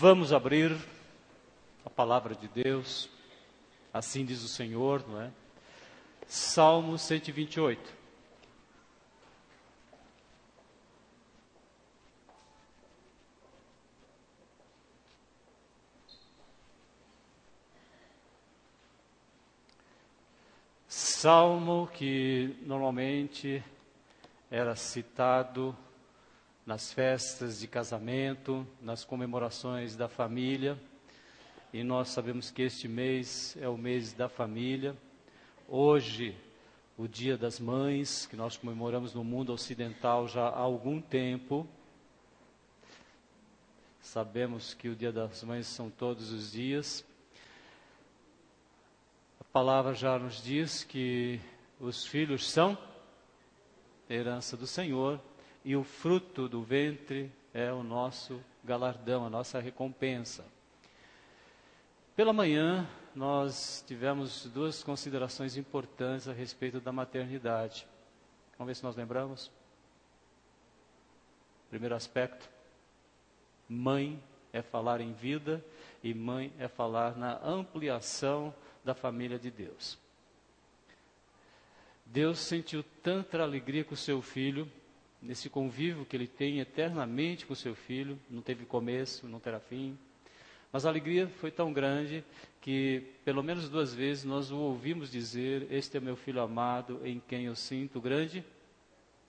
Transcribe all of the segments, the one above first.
Vamos abrir a palavra de Deus, assim diz o Senhor, não é? Salmo 128. Salmo que normalmente era citado nas festas de casamento, nas comemorações da família, e nós sabemos que este mês é o mês da família. Hoje, o Dia das Mães, que nós comemoramos no mundo ocidental já há algum tempo. Sabemos que o Dia das Mães são todos os dias. A palavra já nos diz que os filhos são herança do Senhor, e o fruto do ventre é o nosso galardão, a nossa recompensa. Pela manhã, nós tivemos duas considerações importantes a respeito da maternidade. Vamos ver se nós lembramos. Primeiro aspecto: mãe é falar em vida, e mãe é falar na ampliação da família de Deus. Deus sentiu tanta alegria com o seu filho, nesse convívio que ele tem eternamente com o seu filho, não teve começo, não terá fim, mas a alegria foi tão grande que pelo menos duas vezes nós o ouvimos dizer: este é meu filho amado, em quem eu sinto grande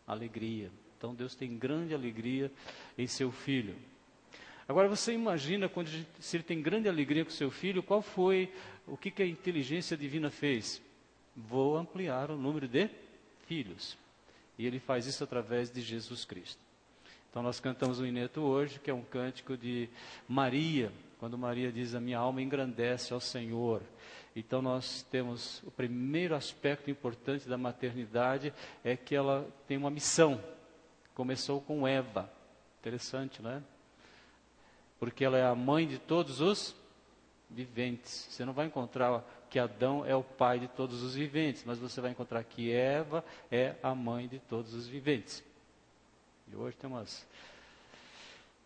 alegria. Então Deus tem grande alegria em seu filho. Agora você imagina, se ele tem grande alegria com seu filho, o que a inteligência divina fez? Vou ampliar o número de filhos. E ele faz isso através de Jesus Cristo. Então nós cantamos um hineto hoje, que é um cântico de Maria, quando Maria diz: a minha alma engrandece ao Senhor. Então nós temos o primeiro aspecto importante da maternidade, é que ela tem uma missão. Começou com Eva. Interessante, não é? Porque ela é a mãe de todos os viventes. Você não vai encontrar que Adão é o pai de todos os viventes, mas você vai encontrar que Eva é a mãe de todos os viventes. E hoje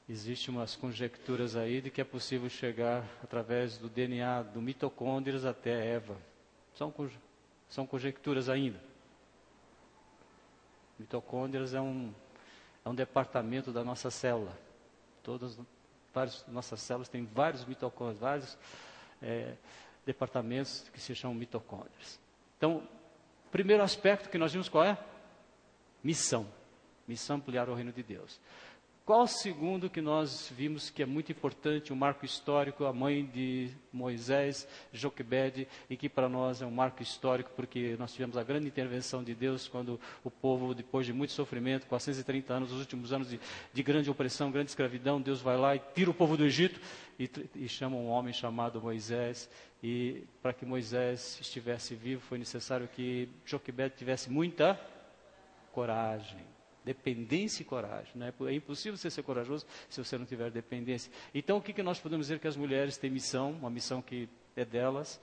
existem umas conjecturas aí de que é possível chegar através do DNA do mitocôndrias até Eva. São conjecturas ainda. Mitocôndrias é um departamento da nossa célula. Várias nossas células têm vários mitocôndrias, vários departamentos que se chamam mitocôndrias. Então, o primeiro aspecto que nós vimos qual é? Missão. Missão ampliar o reino de Deus. Qual o segundo que nós vimos que é muito importante, um marco histórico, a mãe de Moisés, Joquebede, e que para nós é um marco histórico, porque nós tivemos a grande intervenção de Deus, quando o povo, depois de muito sofrimento, 430 anos, os últimos anos de grande opressão, grande escravidão, Deus vai lá e tira o povo do Egito, e chama um homem chamado Moisés, e para que Moisés estivesse vivo, foi necessário que Joquebede tivesse muita coragem. Dependência e coragem, né? É impossível você ser corajoso se você não tiver dependência. Então, o que nós podemos dizer? Que as mulheres têm missão, uma missão que é delas,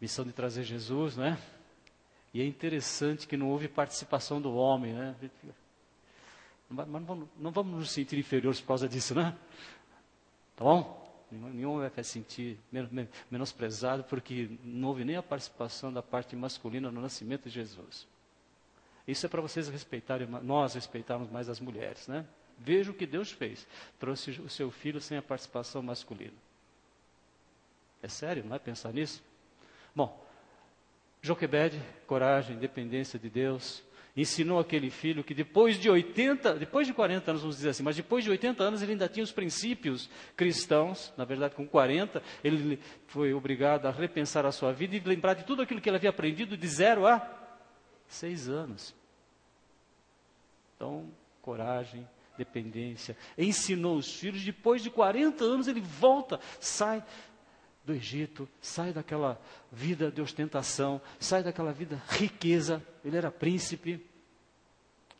missão de trazer Jesus, né? E é interessante que não houve participação do homem, né? Mas não vamos nos sentir inferiores por causa disso, né? Tá bom? Nenhum vai se sentir menosprezado, porque não houve nem a participação da parte masculina no nascimento de Jesus. Isso é para vocês respeitarem, nós respeitarmos mais as mulheres, né? Veja o que Deus fez. Trouxe o seu filho sem a participação masculina. É sério, não é pensar nisso? Bom, Joquebede, coragem, dependência de Deus, ensinou aquele filho que depois de 40 anos, vamos dizer assim, mas depois de 80 anos ele ainda tinha os princípios cristãos. Na verdade, com 40, ele foi obrigado a repensar a sua vida e lembrar de tudo aquilo que ele havia aprendido de 0 a 6 anos. Então, coragem, dependência. Ensinou os filhos. Depois de 40 anos ele volta, sai do Egito, sai daquela vida de ostentação, sai daquela vida riqueza. Ele era príncipe.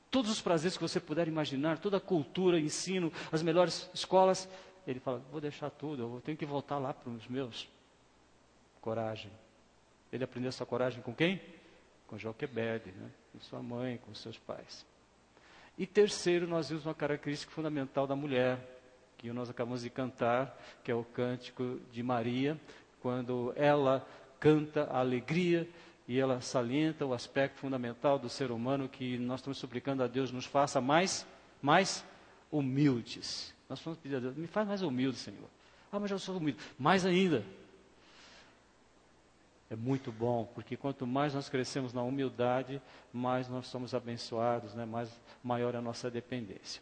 Todos os prazeres que você puder imaginar, toda a cultura, ensino, as melhores escolas. Ele fala: vou deixar tudo, eu tenho que voltar lá para os meus. Coragem. Ele aprendeu essa coragem com quem? Com Joquebede, né? Com sua mãe, com seus pais. E terceiro, nós vimos uma característica fundamental da mulher, que nós acabamos de cantar, que é o cântico de Maria, quando ela canta a alegria e ela salienta o aspecto fundamental do ser humano, que nós estamos suplicando a Deus nos faça mais humildes. Nós vamos pedir a Deus, me faz mais humilde, Senhor. Ah, mas eu sou humilde. Mais ainda. É muito bom, porque quanto mais nós crescemos na humildade, mais nós somos abençoados, né? Maior é a nossa dependência.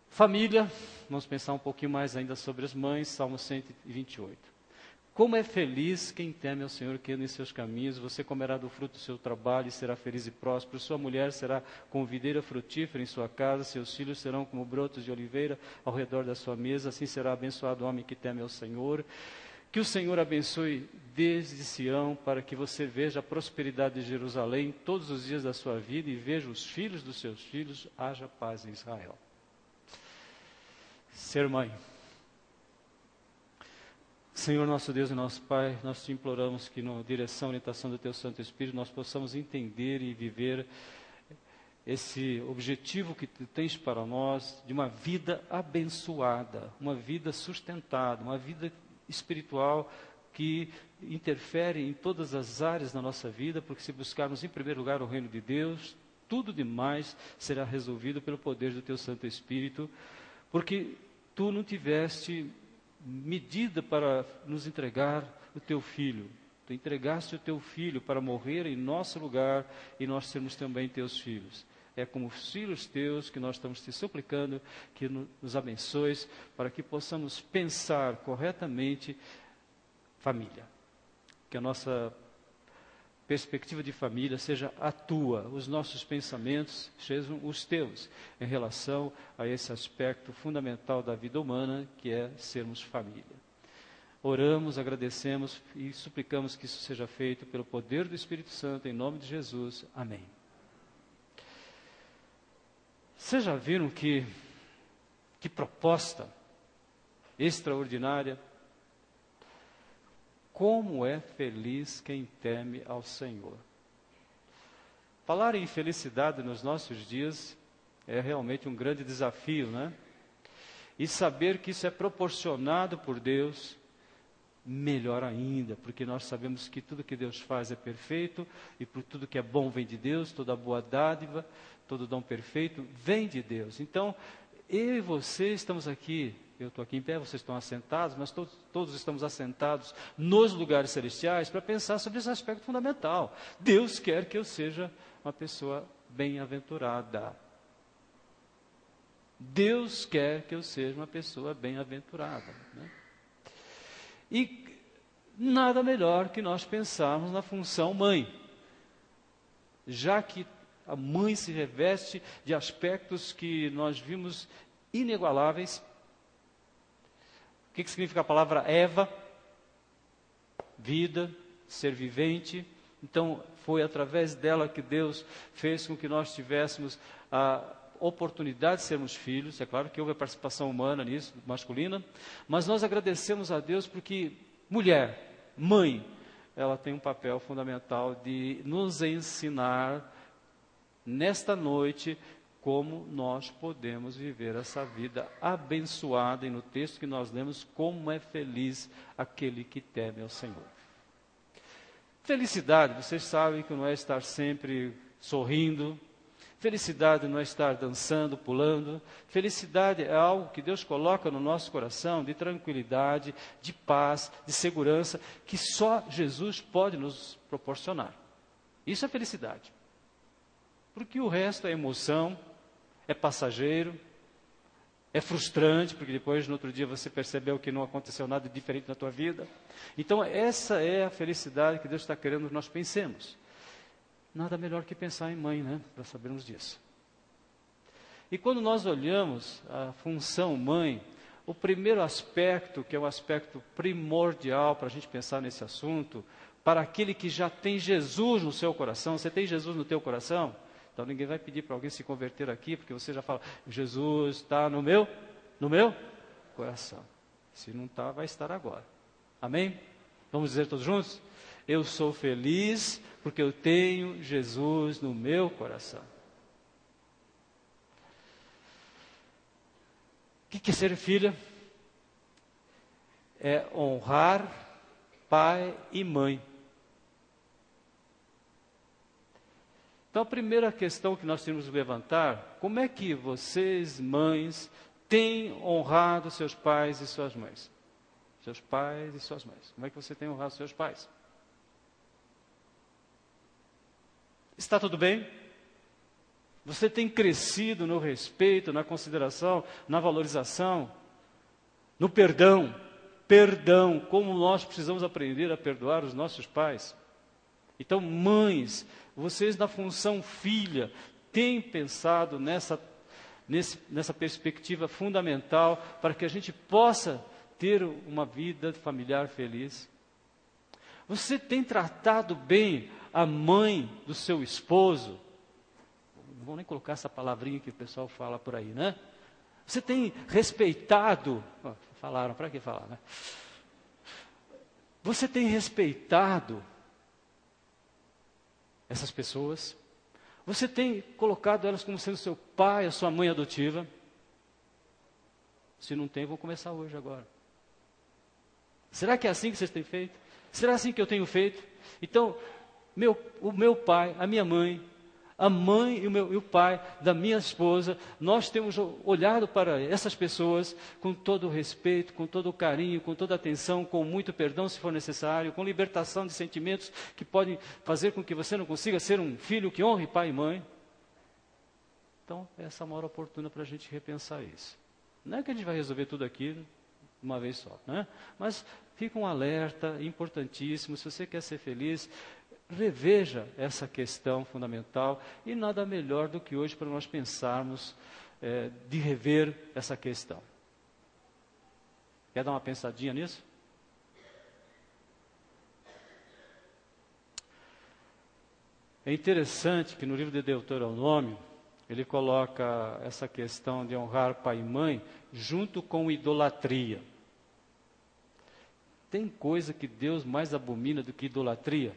Família, vamos pensar um pouquinho mais ainda sobre as mães, Salmo 128. Como é feliz quem teme ao Senhor, que anda em seus caminhos. Você comerá do fruto do seu trabalho e será feliz e próspero. Sua mulher será como videira frutífera em sua casa. Seus filhos serão como brotos de oliveira ao redor da sua mesa. Assim será abençoado o homem que teme ao Senhor. Que o Senhor abençoe desde Sião, para que você veja a prosperidade de Jerusalém todos os dias da sua vida e veja os filhos dos seus filhos. Haja paz em Israel. Ser mãe. Senhor nosso Deus e nosso Pai, nós te imploramos que na direção e orientação do Teu Santo Espírito nós possamos entender e viver esse objetivo que Tu tens para nós, de uma vida abençoada, uma vida sustentada, uma vida espiritual que interfere em todas as áreas da nossa vida, porque se buscarmos em primeiro lugar o reino de Deus, tudo demais será resolvido pelo poder do Teu Santo Espírito, porque Tu não tiveste medida para nos entregar o Teu Filho. Tu entregaste o Teu Filho para morrer em nosso lugar e nós sermos também Teus filhos. É como filhos Teus que nós estamos Te suplicando que nos abençoes para que possamos pensar corretamente família. Que a nossa perspectiva de família seja a Tua, os nossos pensamentos sejam os Teus, em relação a esse aspecto fundamental da vida humana, que é sermos família. Oramos, agradecemos e suplicamos que isso seja feito pelo poder do Espírito Santo, em nome de Jesus. Amém. Vocês já viram que proposta extraordinária? Como é feliz quem teme ao Senhor. Falar em felicidade nos nossos dias é realmente um grande desafio, né? E saber que isso é proporcionado por Deus, melhor ainda, porque nós sabemos que tudo que Deus faz é perfeito, e por tudo que é bom vem de Deus, toda boa dádiva, todo dom perfeito vem de Deus. Então, eu e você estamos aqui. Eu estou aqui em pé, vocês estão assentados, mas todos estamos assentados nos lugares celestiais para pensar sobre esse aspecto fundamental. Deus quer que eu seja uma pessoa bem-aventurada. Deus quer que eu seja uma pessoa bem-aventurada, né? E nada melhor que nós pensarmos na função mãe, já que a mãe se reveste de aspectos que nós vimos inigualáveis. O que significa a palavra Eva? Vida, ser vivente. Então, foi através dela que Deus fez com que nós tivéssemos a oportunidade de sermos filhos. É claro que houve a participação humana nisso, masculina, mas nós agradecemos a Deus porque mulher, mãe, ela tem um papel fundamental de nos ensinar nesta noite como nós podemos viver essa vida abençoada. E no texto que nós lemos, como é feliz aquele que teme ao Senhor. Felicidade, vocês sabem que não é estar sempre sorrindo. Felicidade não é estar dançando, pulando. Felicidade é algo que Deus coloca no nosso coração, de tranquilidade, de paz, de segurança, que só Jesus pode nos proporcionar. Isso é felicidade. Porque o resto é emoção, é passageiro, é frustrante, porque depois, no outro dia, você percebeu que não aconteceu nada diferente na tua vida. Então, essa é a felicidade que Deus está querendo que nós pensemos. Nada melhor que pensar em mãe, né? Para sabermos disso. E quando nós olhamos a função mãe, o primeiro aspecto, que é um aspecto primordial para a gente pensar nesse assunto, para aquele que já tem Jesus no seu coração. Você tem Jesus no teu coração? Então ninguém vai pedir para alguém se converter aqui, porque você já fala, Jesus está no meu coração. Se não está, vai estar agora. Amém? Vamos dizer todos juntos? Eu sou feliz porque eu tenho Jesus no meu coração. O que é ser filha? É honrar pai e mãe. Então, a primeira questão que nós temos que levantar, como é que vocês, mães, têm honrado seus pais e suas mães? Seus pais e suas mães. Como é que você tem honrado seus pais? Está tudo bem? Você tem crescido no respeito, na consideração, na valorização, no perdão? Perdão, como nós precisamos aprender a perdoar os nossos pais. Então, mães, vocês na função filha, têm pensado nessa perspectiva fundamental para que a gente possa ter uma vida familiar feliz? Você tem tratado bem a mãe do seu esposo? Não vou nem colocar essa palavrinha que o pessoal fala por aí, né? Você tem respeitado... Falaram, para que falar, né? Você tem respeitado essas pessoas? Você tem colocado elas como sendo seu pai, a sua mãe adotiva? Se não tem, vou começar hoje agora. Será que é assim que vocês têm feito? Será assim que eu tenho feito? Então, o meu pai, a minha mãe, a mãe e o pai da minha esposa, nós temos olhado para essas pessoas com todo o respeito, com todo o carinho, com toda a atenção, com muito perdão se for necessário, com libertação de sentimentos que podem fazer com que você não consiga ser um filho que honre pai e mãe. Então, essa é uma hora oportuna para a gente repensar isso. Não é que a gente vai resolver tudo aqui de uma vez só, né? Mas fica um alerta importantíssimo, se você quer ser feliz, reveja essa questão fundamental, e nada melhor do que hoje para nós pensarmos de rever essa questão. Quer dar uma pensadinha nisso? É interessante que no livro de Deuteronômio, ele coloca essa questão de honrar pai e mãe junto com idolatria. Tem coisa que Deus mais abomina do que idolatria?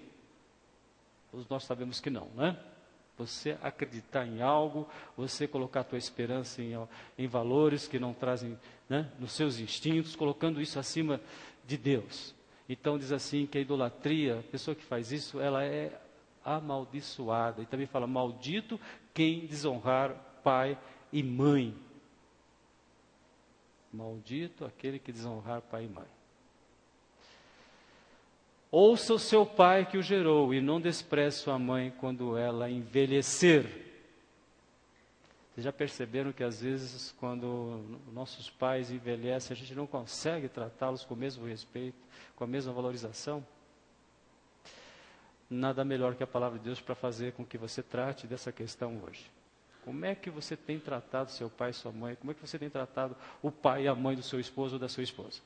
Todos nós sabemos que não, né? Você acreditar em algo, você colocar a tua esperança em valores que não trazem, né, nos seus instintos, colocando isso acima de Deus. Então diz assim que a idolatria, a pessoa que faz isso, ela é amaldiçoada. E também fala, maldito quem desonrar pai e mãe. Maldito aquele que desonrar pai e mãe. Ouça o seu pai que o gerou e não despreze sua mãe quando ela envelhecer. Vocês já perceberam que às vezes quando nossos pais envelhecem, a gente não consegue tratá-los com o mesmo respeito, com a mesma valorização? Nada melhor que a palavra de Deus para fazer com que você trate dessa questão hoje. Como é que você tem tratado seu pai e sua mãe? Como é que você tem tratado o pai e a mãe do seu esposo ou da sua esposa?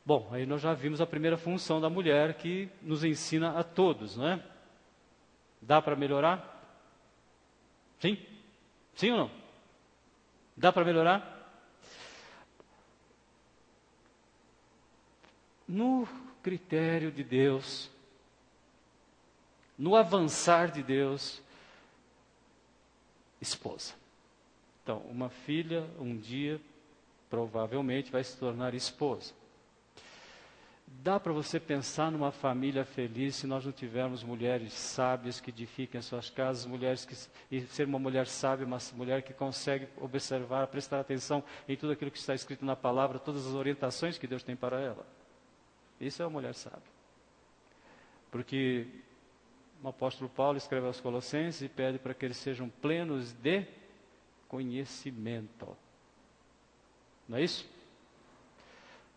Bom, aí nós já vimos a primeira função da mulher que nos ensina a todos, não é? Dá para melhorar? Sim? Sim ou não? Dá para melhorar? No critério de Deus, no avançar de Deus, esposa. Então, uma filha, um dia, provavelmente vai se tornar esposa. Dá para você pensar numa família feliz se nós não tivermos mulheres sábias que edifiquem as suas casas, e ser uma mulher sábia, uma mulher que consegue observar, prestar atenção em tudo aquilo que está escrito na palavra, todas as orientações que Deus tem para ela. Isso é uma mulher sábia. Porque o apóstolo Paulo escreve aos Colossenses e pede para que eles sejam plenos de conhecimento. Não é isso?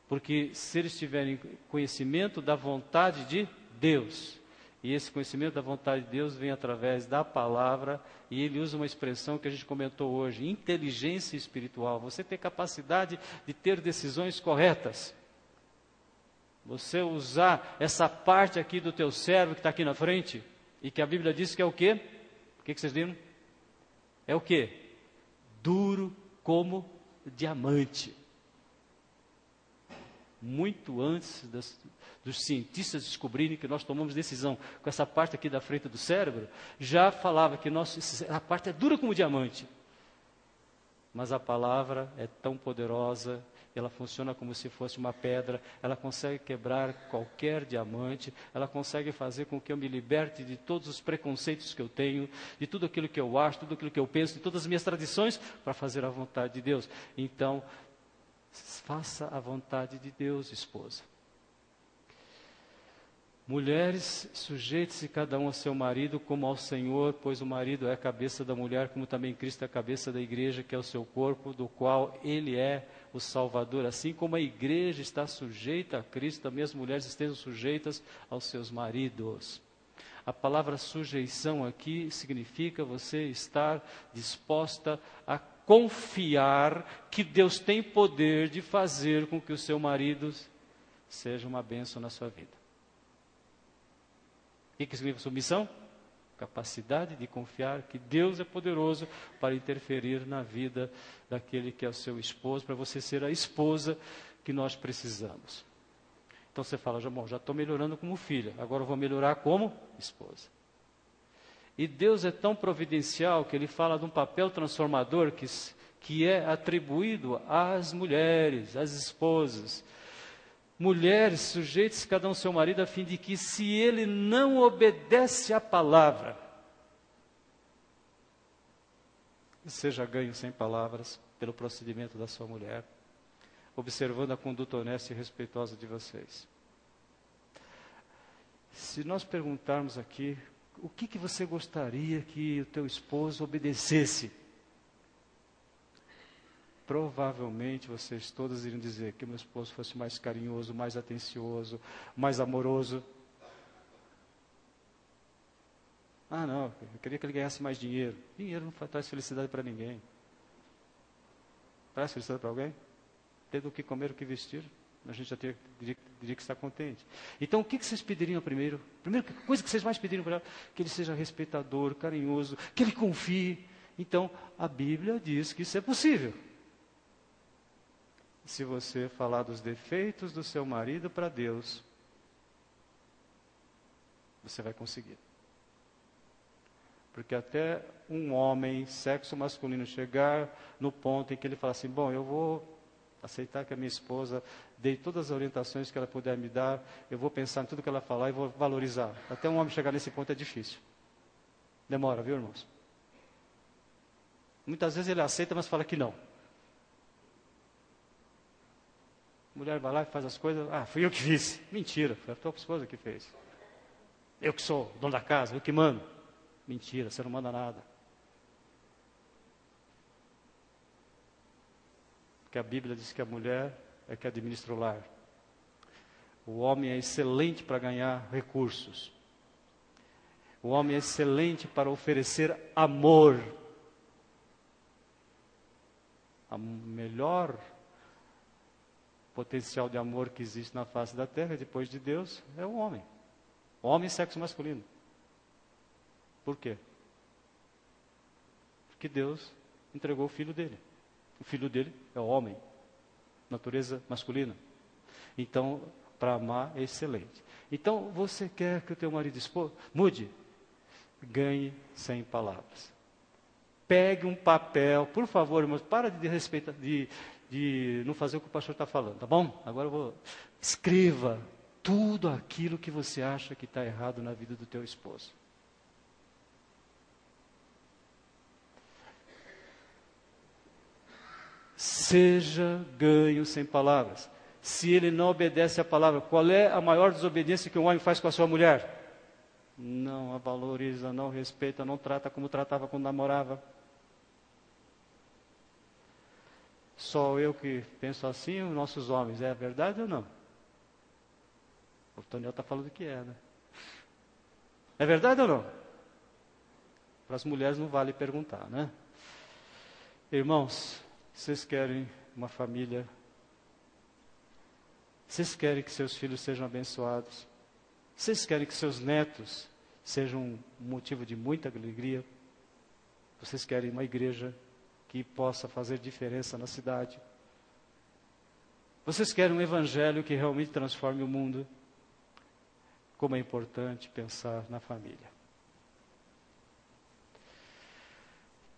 Porque se eles tiverem conhecimento da vontade de Deus, e esse conhecimento da vontade de Deus vem através da palavra, e ele usa uma expressão que a gente comentou hoje, inteligência espiritual. Você ter capacidade de ter decisões corretas. Você usar essa parte aqui do teu cérebro que está aqui na frente, e que a Bíblia diz que é o quê? O que vocês viram? É o quê? Duro como diamante. Muito antes dos cientistas descobrirem que nós tomamos decisão com essa parte aqui da frente do cérebro, já falava que a parte é dura como diamante. Mas a palavra é tão poderosa, ela funciona como se fosse uma pedra, ela consegue quebrar qualquer diamante, ela consegue fazer com que eu me liberte de todos os preconceitos que eu tenho, de tudo aquilo que eu acho, tudo aquilo que eu penso, de todas as minhas tradições, para fazer a vontade de Deus. Então, faça a vontade de Deus, esposa. Mulheres, sujeite-se cada um ao seu marido como ao Senhor, pois o marido é a cabeça da mulher, como também Cristo é a cabeça da igreja, que é o seu corpo, do qual ele é o Salvador. Assim como a igreja está sujeita a Cristo, também as mulheres estejam sujeitas aos seus maridos. A palavra sujeição aqui significa você estar disposta a confiar que Deus tem poder de fazer com que o seu marido seja uma bênção na sua vida. O que significa submissão? Capacidade de confiar que Deus é poderoso para interferir na vida daquele que é o seu esposo, para você ser a esposa que nós precisamos. Então você fala, já estou melhorando como filha, agora eu vou melhorar como esposa. E Deus é tão providencial que Ele fala de um papel transformador que é atribuído às mulheres, às esposas. Mulheres, sujeitem-se cada um ao seu marido, a fim de que, se ele não obedece à palavra, seja ganho sem palavras pelo procedimento da sua mulher, observando a conduta honesta e respeitosa de vocês. Se nós perguntarmos aqui, o que você gostaria que o teu esposo obedecesse? Provavelmente vocês todas iriam dizer que meu esposo fosse mais carinhoso, mais atencioso, mais amoroso. Ah, não, eu queria que ele ganhasse mais dinheiro. Dinheiro não traz felicidade para ninguém. Traz felicidade para alguém? Tendo o que comer, o que vestir, a gente já diria que está contente. Então, o que vocês pediriam primeiro? Primeira coisa que vocês mais pediriam para ele, que ele seja respeitador, carinhoso, que ele confie. Então, a Bíblia diz que isso é possível. Se você falar dos defeitos do seu marido para Deus, você vai conseguir. Porque até um homem, sexo masculino, chegar no ponto em que ele fala assim, bom, eu vou aceitar que a minha esposa dê todas as orientações que ela puder me dar, eu vou pensar em tudo que ela falar e vou valorizar. Até um homem chegar nesse ponto é difícil. Demora, viu, irmãos? Muitas vezes ele aceita, mas fala que não. A mulher vai lá e faz as coisas, fui eu que fiz. Mentira, foi a tua esposa que fez. Eu que sou dono da casa, eu que mando. Mentira, você não manda nada. Porque a Bíblia diz que a mulher é que administra o lar. O homem é excelente para ganhar recursos. O homem é excelente para oferecer amor. A melhor potencial de amor que existe na face da terra, depois de Deus, é o homem. O homem e sexo masculino. Por quê? Porque Deus entregou o filho dele. O filho dele é o homem, natureza masculina. Então, para amar é excelente. Então, você quer que o teu marido mude? Ganhe sem palavras. Pegue um papel, por favor, irmãos, para de respeitar, de não fazer o que o pastor está falando, tá bom? Agora eu vou. Escreva tudo aquilo que você acha que está errado na vida do teu esposo. Seja ganho sem palavras. Se ele não obedece à palavra, qual é a maior desobediência que um homem faz com a sua mulher? Não a valoriza, não respeita, não trata como tratava quando namorava. Só eu que penso assim, os nossos homens, é verdade ou não? O Toniel está falando que é, né? É verdade ou não? Para as mulheres não vale perguntar, né? Irmãos, vocês querem uma família? Vocês querem que seus filhos sejam abençoados? Vocês querem que seus netos sejam um motivo de muita alegria? Vocês querem uma igreja que possa fazer diferença na cidade? Vocês querem um evangelho que realmente transforme o mundo? Como é importante pensar na família.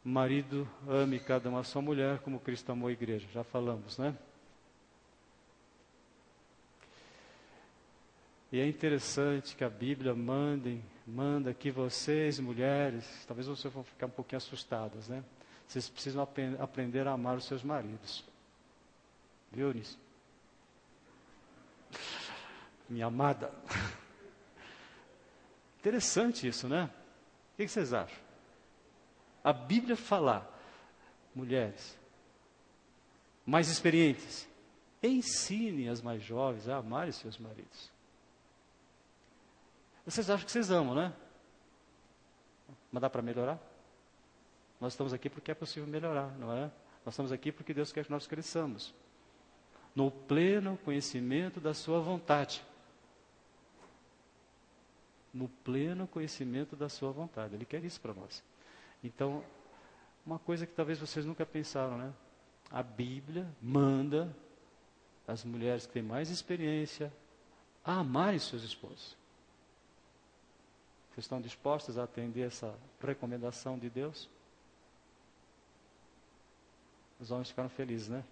marido ame cada uma a sua mulher, como Cristo amou a igreja. Já falamos, né? E é interessante que a Bíblia manda que vocês, mulheres, talvez vocês vão ficar um pouquinho assustadas, né? Vocês precisam aprender a amar os seus maridos. Viu, Eunice? Minha amada. Interessante isso, né? O que vocês acham? A Bíblia fala, mulheres mais experientes, ensinem as mais jovens a amarem seus maridos. Vocês acham que vocês amam, né? Mas dá para melhorar? Nós estamos aqui porque é possível melhorar, não é? Nós estamos aqui porque Deus quer que nós cresçamos no pleno conhecimento da sua vontade. No pleno conhecimento da sua vontade. Ele quer isso para nós. Então, uma coisa que talvez vocês nunca pensaram, né? A Bíblia manda as mulheres que têm mais experiência a amarem seus esposos. Vocês estão dispostas a atender essa recomendação de Deus? Os homens ficaram felizes, né?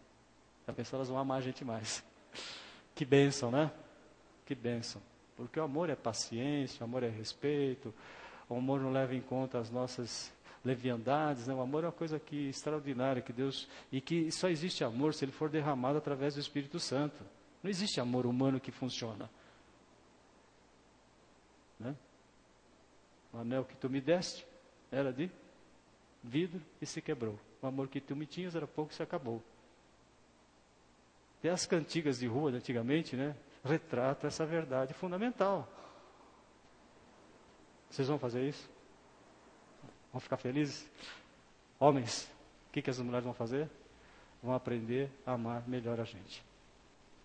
Já pensou, elas vão amar a gente mais. Que bênção, né? Que bênção. Porque o amor é paciência, o amor é respeito, o amor não leva em conta as nossas leviandades, né? O amor é uma coisa que extraordinária, que Deus, e que só existe amor se ele for derramado através do Espírito Santo. Não existe amor humano que funciona. Né? O anel que tu me deste era de vidro e se quebrou. O amor que tu me tinhas era pouco e se acabou. Até as cantigas de rua de antigamente, né, retratam essa verdade fundamental. Vocês vão fazer isso? Vão ficar felizes? Homens, o que as mulheres vão fazer? Vão aprender a amar melhor a gente.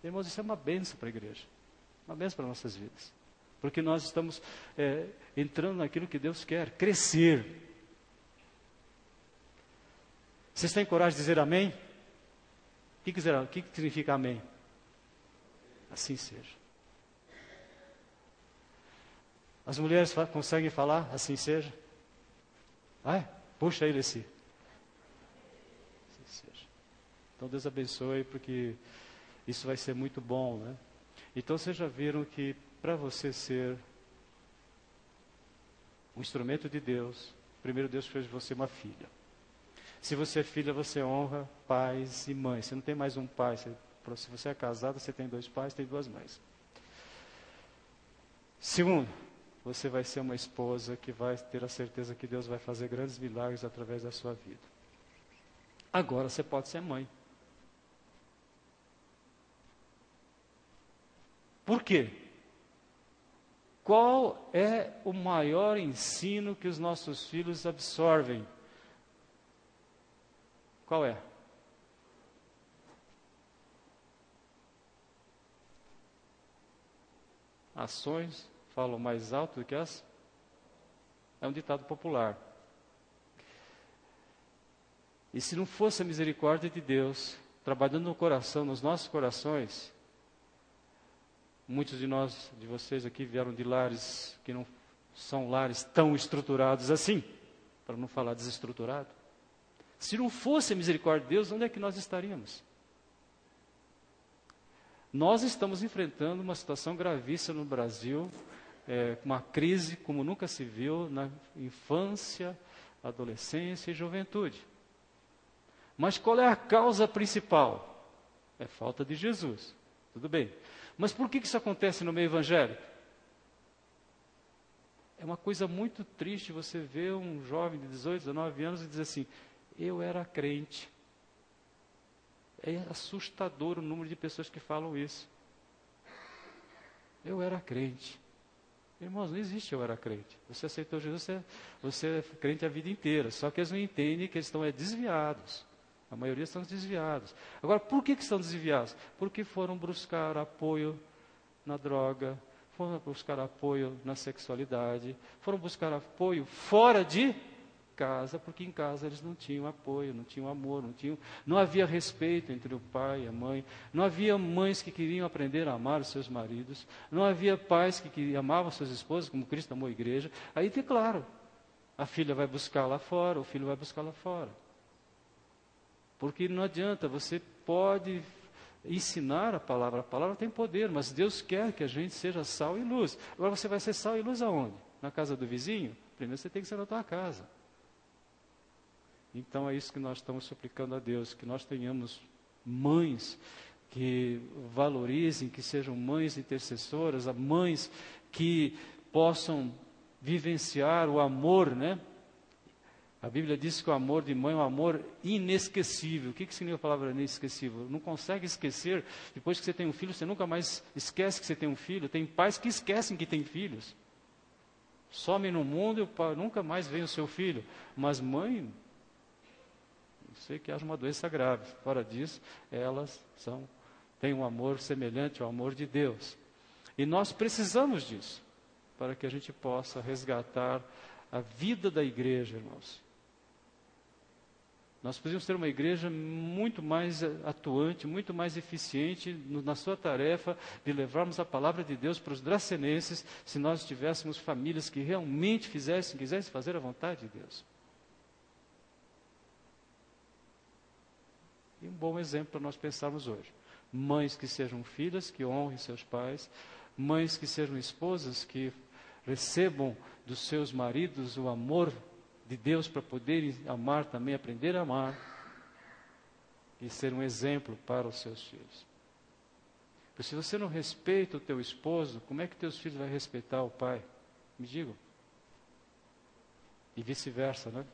Irmãos, isso é uma bênção para a igreja. Uma bênção para nossas vidas. Porque nós estamos entrando naquilo que Deus quer, crescer. Vocês têm coragem de dizer amém? O que significa amém? Assim seja. As mulheres conseguem falar assim seja? Vai, puxa aí, Leci. Assim seja. Então Deus abençoe, porque isso vai ser muito bom, né? Então vocês já viram que para você ser um instrumento de Deus, primeiro Deus fez de você uma filha. Se você é filha, você honra pais e mães. Você não tem mais um pai. Se você é casado, você tem 2 pais, tem 2 mães. Segundo, você vai ser uma esposa que vai ter a certeza que Deus vai fazer grandes milagres através da sua vida. Agora você pode ser mãe. Por quê? Qual é o maior ensino que os nossos filhos absorvem? Qual é? Ações falam mais alto do que as... É um ditado popular. E se não fosse a misericórdia de Deus trabalhando no coração, nos nossos corações, muitos de vocês aqui vieram de lares que não são lares tão estruturados assim, para não falar desestruturado. Se não fosse a misericórdia de Deus, onde é que nós estaríamos? Nós estamos enfrentando uma situação gravíssima no Brasil, uma crise como nunca se viu na infância, adolescência e juventude. Mas qual é a causa principal? É falta de Jesus. Tudo bem. Mas por que isso acontece no meio evangélico? É uma coisa muito triste você ver um jovem de 18, 19 anos e dizer assim: eu era crente. É assustador o número de pessoas que falam isso. Eu era crente. Irmãos, não existe eu era crente. Você aceitou Jesus, você é crente a vida inteira. Só que eles não entendem que eles estão desviados. A maioria estão desviados. Agora, por que estão desviados? Porque foram buscar apoio na droga, foram buscar apoio na sexualidade, foram buscar apoio fora de casa, porque em casa eles não tinham apoio, não tinham amor, não havia respeito entre o pai e a mãe, não havia mães que queriam aprender a amar os seus maridos, não havia pais que amavam suas esposas, como Cristo amou a igreja. Aí, claro, A filha vai buscar lá fora, o filho vai buscar lá fora. Porque não adianta, você pode ensinar a palavra tem poder, mas Deus quer que a gente seja sal e luz. Agora você vai ser sal e luz aonde? Na casa do vizinho? Primeiro você tem que ser na tua casa. Então é isso que nós estamos suplicando a Deus, que nós tenhamos mães que valorizem, que sejam mães intercessoras, mães que possam vivenciar o amor, né? A Bíblia diz que o amor de mãe é um amor inesquecível. O que significa a palavra inesquecível? Não consegue esquecer. Depois que você tem um filho, você nunca mais esquece que você tem um filho. Tem pais que esquecem que tem filhos. Some no mundo e o pai nunca mais vê o seu filho. Mas mãe, não sei que haja uma doença grave. Fora disso, elas têm um amor semelhante ao amor de Deus. E nós precisamos disso, para que a gente possa resgatar a vida da igreja, irmãos. Nós precisamos ter uma igreja muito mais atuante, muito mais eficiente na sua tarefa de levarmos a palavra de Deus para os dracenenses, se nós tivéssemos famílias que realmente quisessem fazer a vontade de Deus. E um bom exemplo para nós pensarmos hoje. Mães que sejam filhas, que honrem seus pais, mães que sejam esposas, que recebam dos seus maridos o amor de Deus para poderem amar também, aprender a amar e ser um exemplo para os seus filhos. Porque se você não respeita o teu esposo, como é que teus filhos vão respeitar o pai? Me digam. E vice-versa, né?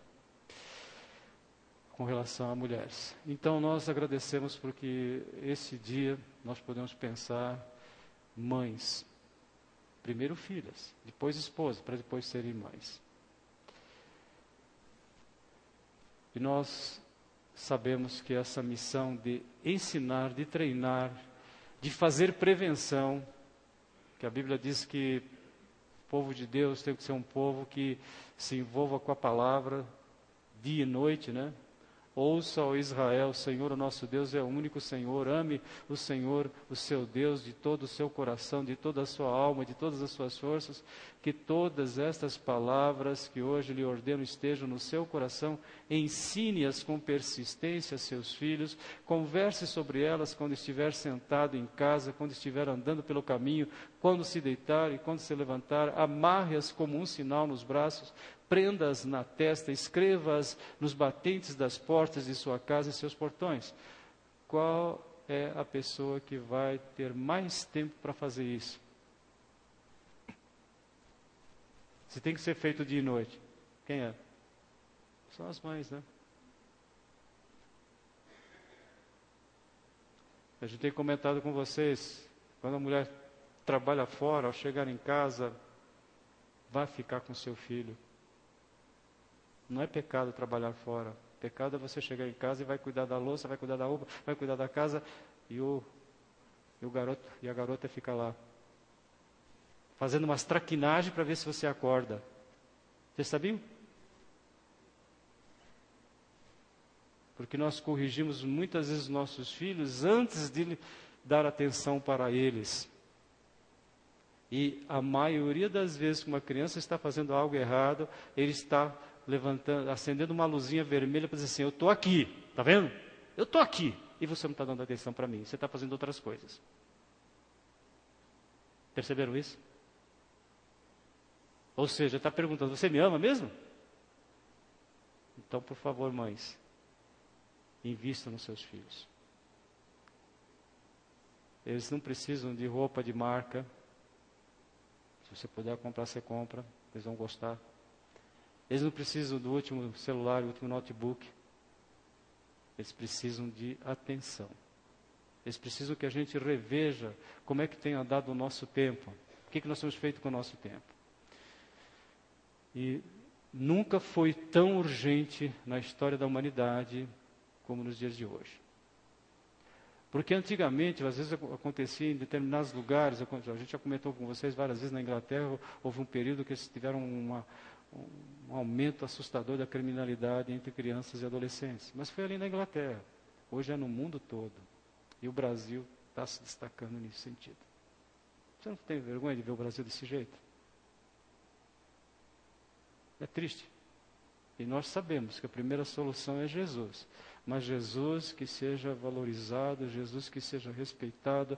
Com relação a mulheres. Então nós agradecemos porque esse dia nós podemos pensar mães, primeiro filhas, depois esposas, para depois serem mães. E nós sabemos que essa missão de ensinar, de treinar, de fazer prevenção, que a Bíblia diz que o povo de Deus tem que ser um povo que se envolva com a palavra dia e noite, né? Ouça, ó Israel, o Senhor, o nosso Deus, é o único Senhor. Ame o Senhor, o seu Deus, de todo o seu coração, de toda a sua alma, de todas as suas forças. Que todas estas palavras que hoje lhe ordeno estejam no seu coração. Ensine-as com persistência a seus filhos. Converse sobre elas quando estiver sentado em casa, quando estiver andando pelo caminho, quando se deitar e quando se levantar. Amarre-as como um sinal nos braços. Prenda-as na testa, escreva-as nos batentes das portas de sua casa e seus portões. Qual é a pessoa que vai ter mais tempo para fazer isso? Se tem que ser feito dia e noite, quem é? São as mães, né? A gente tem comentado com vocês, quando a mulher trabalha fora, ao chegar em casa, vai ficar com seu filho. Não é pecado trabalhar fora. Pecado é você chegar em casa e vai cuidar da louça, vai cuidar da roupa, vai cuidar da casa e o garoto e a garota fica lá. Fazendo umas traquinagens para ver se você acorda. Vocês sabiam? Porque nós corrigimos muitas vezes nossos filhos antes de dar atenção para eles. E a maioria das vezes que uma criança está fazendo algo errado, ele está levantando, acendendo uma luzinha vermelha para dizer assim, eu estou aqui, está vendo? Eu estou aqui. E você não está dando atenção para mim, você está fazendo outras coisas. Perceberam isso? Ou seja, está perguntando, você me ama mesmo? Então, por favor, mães, invista nos seus filhos. Eles não precisam de roupa de marca. Se você puder comprar, você compra, eles vão gostar. Eles não precisam do último celular, do último notebook. Eles precisam de atenção. Eles precisam que a gente reveja como é que tem andado o nosso tempo. O que nós temos feito com o nosso tempo. E nunca foi tão urgente na história da humanidade como nos dias de hoje. Porque antigamente, às vezes acontecia em determinados lugares, a gente já comentou com vocês várias vezes na Inglaterra, houve um período que eles tiveram um aumento assustador da criminalidade entre crianças e adolescentes. Mas foi ali na Inglaterra. Hoje é no mundo todo. E o Brasil está se destacando nesse sentido. Você não tem vergonha de ver o Brasil desse jeito? É triste. E nós sabemos que a primeira solução é Jesus. Mas Jesus que seja valorizado, Jesus que seja respeitado,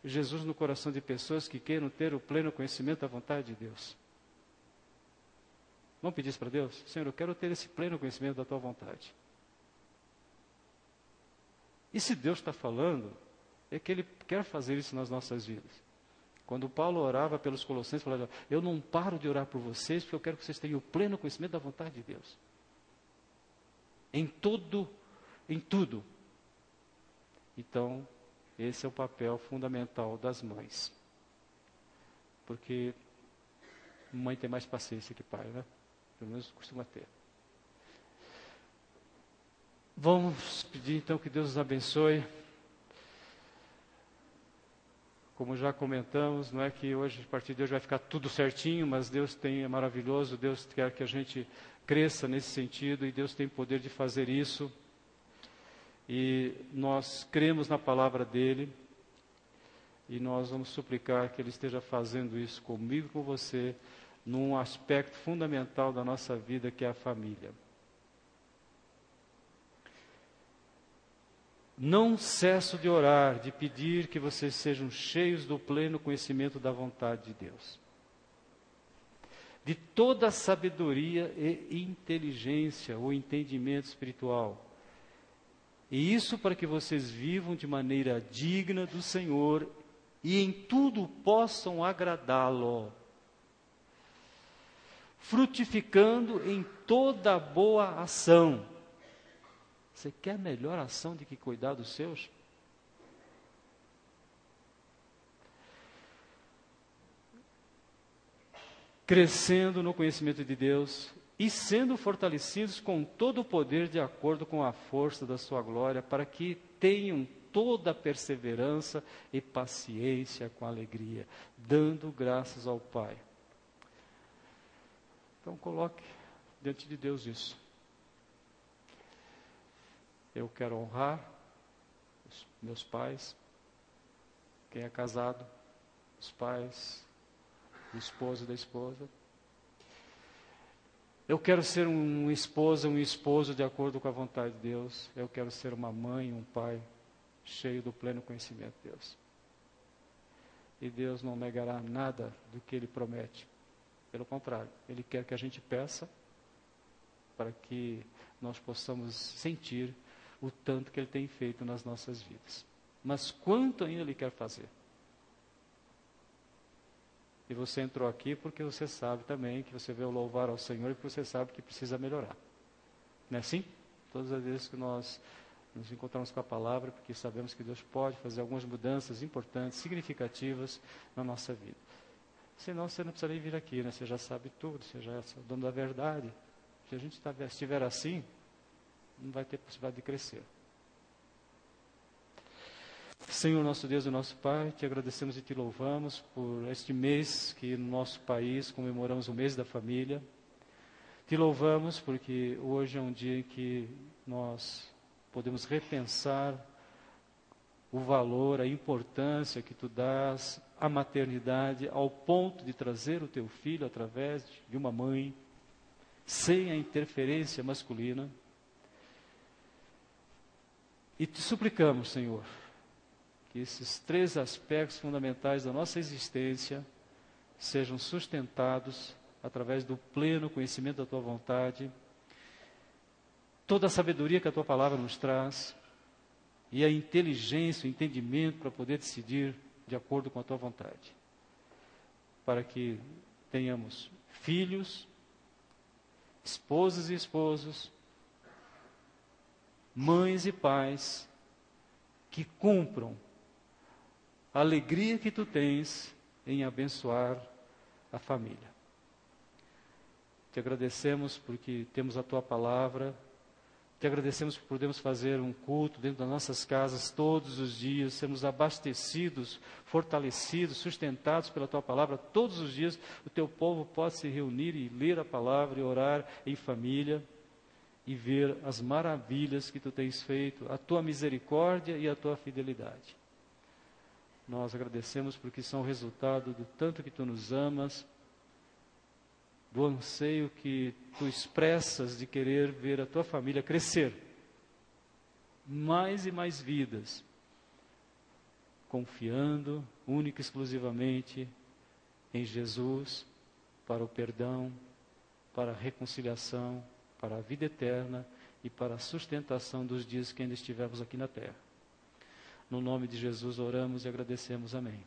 Jesus no coração de pessoas que queiram ter o pleno conhecimento da vontade de Deus. Vamos pedir isso para Deus? Senhor, eu quero ter esse pleno conhecimento da Tua vontade. E se Deus está falando, é que Ele quer fazer isso nas nossas vidas. Quando Paulo orava pelos Colossenses, falava, eu não paro de orar por vocês, porque eu quero que vocês tenham o pleno conhecimento da vontade de Deus. Em tudo. Então, esse é o papel fundamental das mães. Porque mãe tem mais paciência que pai, né? Pelo menos costuma ter. Vamos pedir então que Deus nos abençoe. Como já comentamos, não é que hoje, a partir de hoje vai ficar tudo certinho, mas Deus é maravilhoso, Deus quer que a gente cresça nesse sentido e Deus tem poder de fazer isso. E nós cremos na palavra dEle e nós vamos suplicar que Ele esteja fazendo isso comigo e com você, num aspecto fundamental da nossa vida, que é a família. Não cesso de orar, de pedir que vocês sejam cheios do pleno conhecimento da vontade de Deus. De toda a sabedoria e inteligência ou entendimento espiritual. E isso para que vocês vivam de maneira digna do Senhor e em tudo possam agradá-lo, frutificando em toda boa ação. Você quer melhor ação do que cuidar dos seus? Crescendo no conhecimento de Deus e sendo fortalecidos com todo o poder de acordo com a força da sua glória, para que tenham toda a perseverança e paciência com alegria, dando graças ao Pai. Então coloque diante de Deus isso. Eu quero honrar os meus pais, quem é casado, os pais, o esposo da esposa. Eu quero ser uma esposa, um esposo de acordo com a vontade de Deus. Eu quero ser uma mãe, um pai, cheio do pleno conhecimento de Deus. E Deus não negará nada do que Ele promete. Pelo contrário, Ele quer que a gente peça para que nós possamos sentir o tanto que Ele tem feito nas nossas vidas. Mas quanto ainda Ele quer fazer? E você entrou aqui porque você sabe também que você veio louvar ao Senhor e porque você sabe que precisa melhorar. Não é assim? Todas as vezes que nós nos encontramos com a palavra, porque sabemos que Deus pode fazer algumas mudanças importantes, significativas na nossa vida. Senão você não precisa nem vir aqui, né? Você já sabe tudo, você já é o dono da verdade. Se a gente estiver assim, não vai ter possibilidade de crescer. Senhor, nosso Deus e nosso Pai, te agradecemos e te louvamos por este mês que no nosso país comemoramos o mês da família. Te louvamos porque hoje é um dia em que nós podemos repensar o valor, a importância que tu dás à maternidade, ao ponto de trazer o teu filho através de uma mãe, sem a interferência masculina. E te suplicamos, Senhor, que esses 3 aspectos fundamentais da nossa existência sejam sustentados através do pleno conhecimento da Tua vontade, toda a sabedoria que a Tua palavra nos traz, e a inteligência, o entendimento para poder decidir de acordo com a Tua vontade, para que tenhamos filhos, esposas e esposos, mães e pais que cumpram a alegria que tu tens em abençoar a família. Te agradecemos porque temos a tua palavra, te agradecemos porque podemos fazer um culto dentro das nossas casas todos os dias, sermos abastecidos, fortalecidos, sustentados pela tua palavra. Todos os dias o teu povo pode se reunir e ler a palavra e orar em família, e ver as maravilhas que tu tens feito, a tua misericórdia e a tua fidelidade. Nós agradecemos porque são resultado do tanto que tu nos amas do anseio que tu expressas de querer ver a tua família crescer. Mais e mais vidas, confiando única e exclusivamente em Jesus, para o perdão, para a reconciliação, para a vida eterna e para a sustentação dos dias que ainda estivermos aqui na terra. No nome de Jesus oramos e agradecemos. Amém.